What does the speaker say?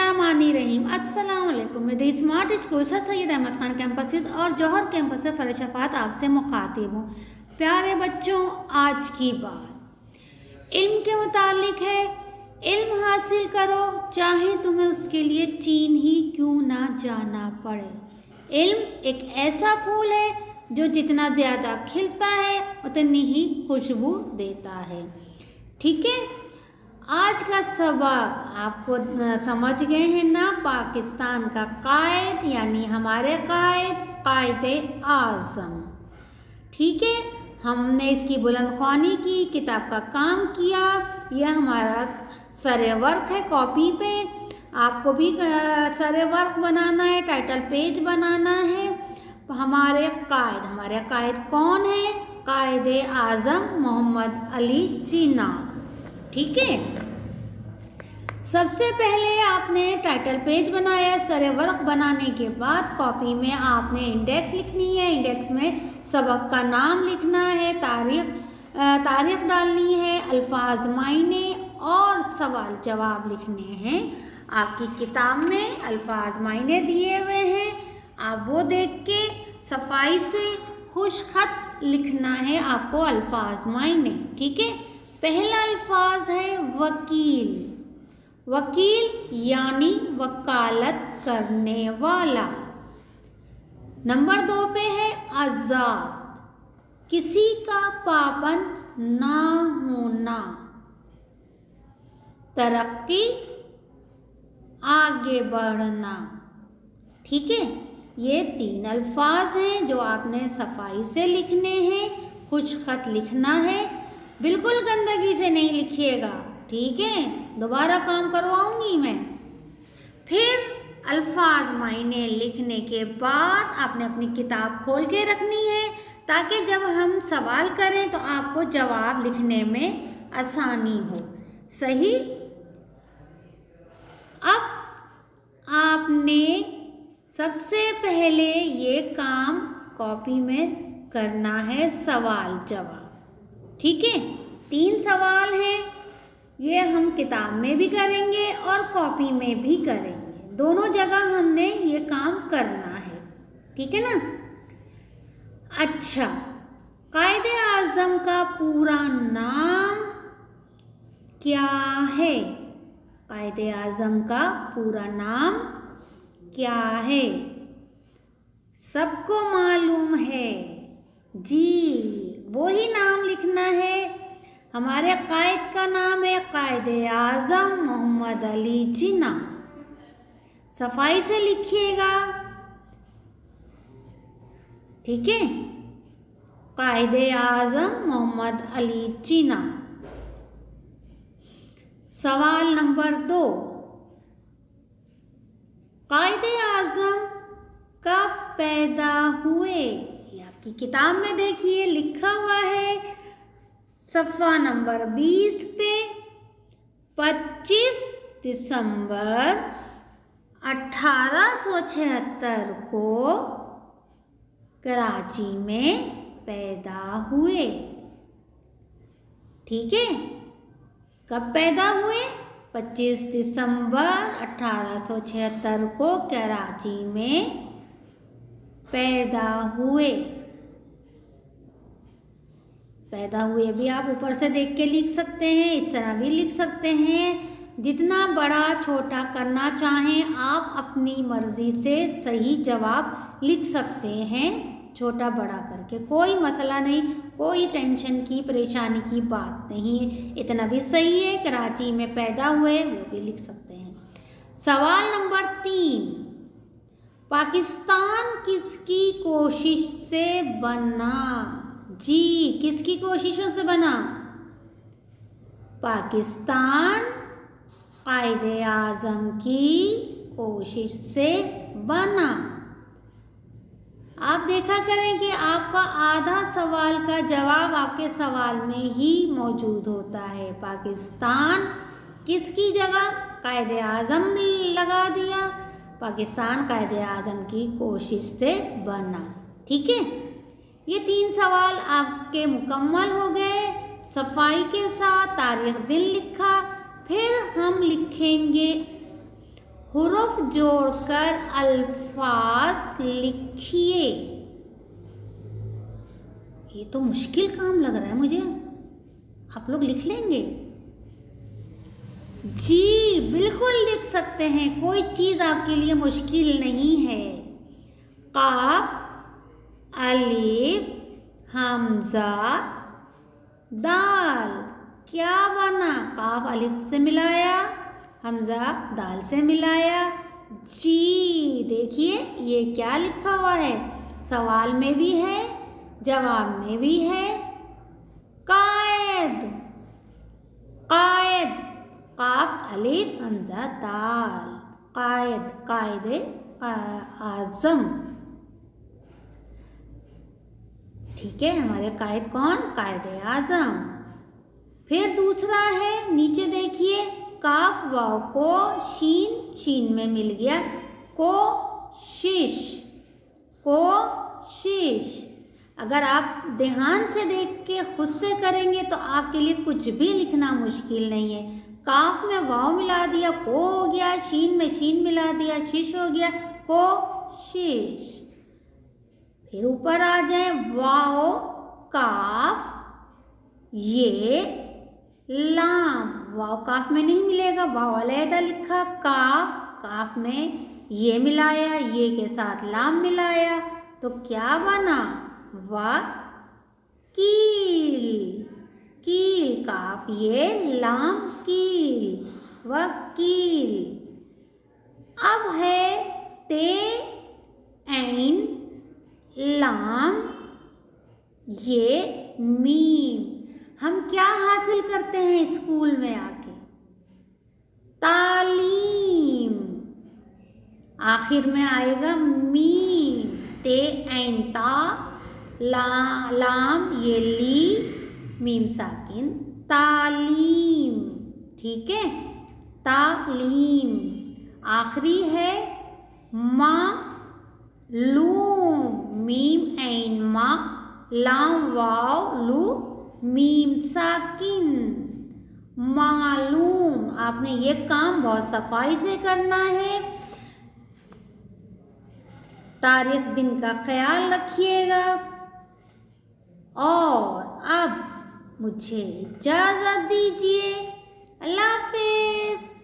बिस्मिल्लाहिर्रहमानिर्रहीम। अस्सलाम वालेकुम। मैं the smart school sir Syed Ahmad Khan campus और जौहर कैंपस से फ़रशफ़ात आपसे मुखातिब हूँ। प्यारे बच्चों, आज की बात इल्म के मुतालिक है। इल्म हासिल करो, चाहे तुम्हें उसके लिए चीन ही क्यों ना जाना पड़े। इल्म एक ऐसा फूल है जो जितना ज़्यादा खिलता है उतनी ही खुशबू देता है। ठीक है, आज का सबक आपको समझ गए हैं ना। पाकिस्तान का कायद यानी हमारे कायदे आज़म। ठीक है, हमने इसकी बुलंदख्वानी की, किताब का काम किया। यह हमारा सरे वर्क है कॉपी पे। आपको भी सरे वर्क बनाना है, टाइटल पेज बनाना है। हमारे कायद कौन है? कायदे आज़म मोहम्मद अली जिन्ना। ठीक है, सबसे पहले आपने टाइटल पेज बनाया। सरे वर्क बनाने के बाद कॉपी में आपने इंडेक्स लिखनी है। इंडेक्स में सबक का नाम लिखना है, तारीख डालनी है, अल्फाज मायने और सवाल जवाब लिखने हैं। आपकी किताब में अल्फाज मायने दिए हुए हैं, आप वो देख के सफाई से खुशखत लिखना है आपको अल्फाज मायने। ठीक है, पहला अल्फाज है वकील। वकील यानी वकालत करने वाला। नंबर 2 पे है आज़ाद, किसी का पाबंद ना होना। तरक्की, आगे बढ़ना। ठीक है, ये 3 अल्फाज हैं जो आपने सफाई से लिखने हैं, खुशखत लिखना है। बिल्कुल गंदगी से नहीं लिखिएगा, ठीक है, दोबारा काम करवाऊंगी मैं। फिर अल्फाज मायने लिखने के बाद आपने अपनी किताब खोल के रखनी है, ताकि जब हम सवाल करें तो आपको जवाब लिखने में आसानी हो। सही। अब आपने सबसे पहले ये काम कॉपी में करना है, सवाल जवाब। ठीक है, 3 सवाल हैं, ये हम किताब में भी करेंगे और कॉपी में भी करेंगे। दोनों जगह हमने ये काम करना है। ठीक है ना। अच्छा, कायदे आज़म का पूरा नाम क्या है? कायदे आज़म का पूरा नाम क्या है? सबको मालूम है जी, वही नाम लिखना है। हमारे कायद का नाम है कायदे आज़म मोहम्मद अली जिन्ना। सफाई से लिखिएगा। ठीक है, कायदे आज़म मोहम्मद अली जिन्ना। सवाल नंबर 2, कायदे आज़म कब पैदा हुए? ये आपकी किताब में देखिए लिखा हुआ है, सफ़ा नंबर 20 पे। 25 दिसंबर 1876 को कराची में पैदा हुए। ठीक है, कब पैदा हुए? 25 दिसंबर 1876 को कराची में पैदा हुए। पैदा हुए भी आप ऊपर से देख के लिख सकते हैं, इस तरह भी लिख सकते हैं। जितना बड़ा छोटा करना चाहें आप अपनी मर्ज़ी से सही जवाब लिख सकते हैं, छोटा बड़ा करके, कोई मसला नहीं, कोई टेंशन की परेशानी की बात नहीं है। इतना भी सही है, कराची में पैदा हुए वो भी लिख सकते हैं। सवाल नंबर 3, पाकिस्तान किसकी कोशिश से बना? जी, किसकी कोशिशों से बना? पाकिस्तान कायदे आज़म की कोशिश से बना। आप देखा करें कि आपका आधा सवाल का जवाब आपके सवाल में ही मौजूद होता है। पाकिस्तान किसकी जगह कायदे आज़म लगा दिया, पाकिस्तान कायदे आज़म की कोशिश से बना। ठीक है, ये 3 सवाल आपके मुकम्मल हो गए। सफाई के साथ तारीख दिन लिखा। फिर हम लिखेंगे हुरूफ जोड़कर अल्फाज लिखिए। ये तो मुश्किल काम लग रहा है मुझे, आप लोग लिख लेंगे? जी बिल्कुल लिख सकते हैं, कोई चीज़ आपके लिए मुश्किल नहीं है। काफ, अलिफ, हमजा, दाल, क्या बना? काफ अलिफ से मिलाया, हमजा दाल से मिलाया। जी देखिए ये क्या लिखा हुआ है, सवाल में भी है जवाब में भी है। कायद, कायद, काफ अलिफ हमजा दाल, कायद, कायदे आज़म। ठीक है, हमारे कायद कौन? कायदे आज़म। फिर दूसरा है, नीचे देखिए, काफ वाव को शीन, शीन में मिल गया कोशिश, कोशिश। अगर आप ध्यान से देख के खुद से करेंगे तो आपके लिए कुछ भी लिखना मुश्किल नहीं है। काफ में वाव मिला दिया, को हो गया, शीन में शीन मिला दिया, शिश हो गया, कोशिश। फिर ऊपर आ जाए, वाव, काफ, ये लाम, वाव काफ में नहीं मिलेगा, वाव अलहदा लिखा, काफ, काफ में ये मिलाया, ये के साथ लाम मिलाया, तो क्या बना? वकील, कील, काफ ये लाम कील, वकील। अब है ते ऐन लाम ये मीम। हम क्या हासिल करते हैं स्कूल में आके? तालीम। आखिर में आएगा मीम, ते ऐन ता, लाम ये ली, मीम साकिन, तालीम। ठीक है, तालीम। आखिरी है मालूम, मीम ऐन मा, लाम वाव लू, मीम साकिन, मालूम। आपने ये काम बहुत सफाई से करना है। तारीख दिन का ख्याल रखिएगा और अब मुझे इजाज़त दीजिए। अल्लाह हाफिज़।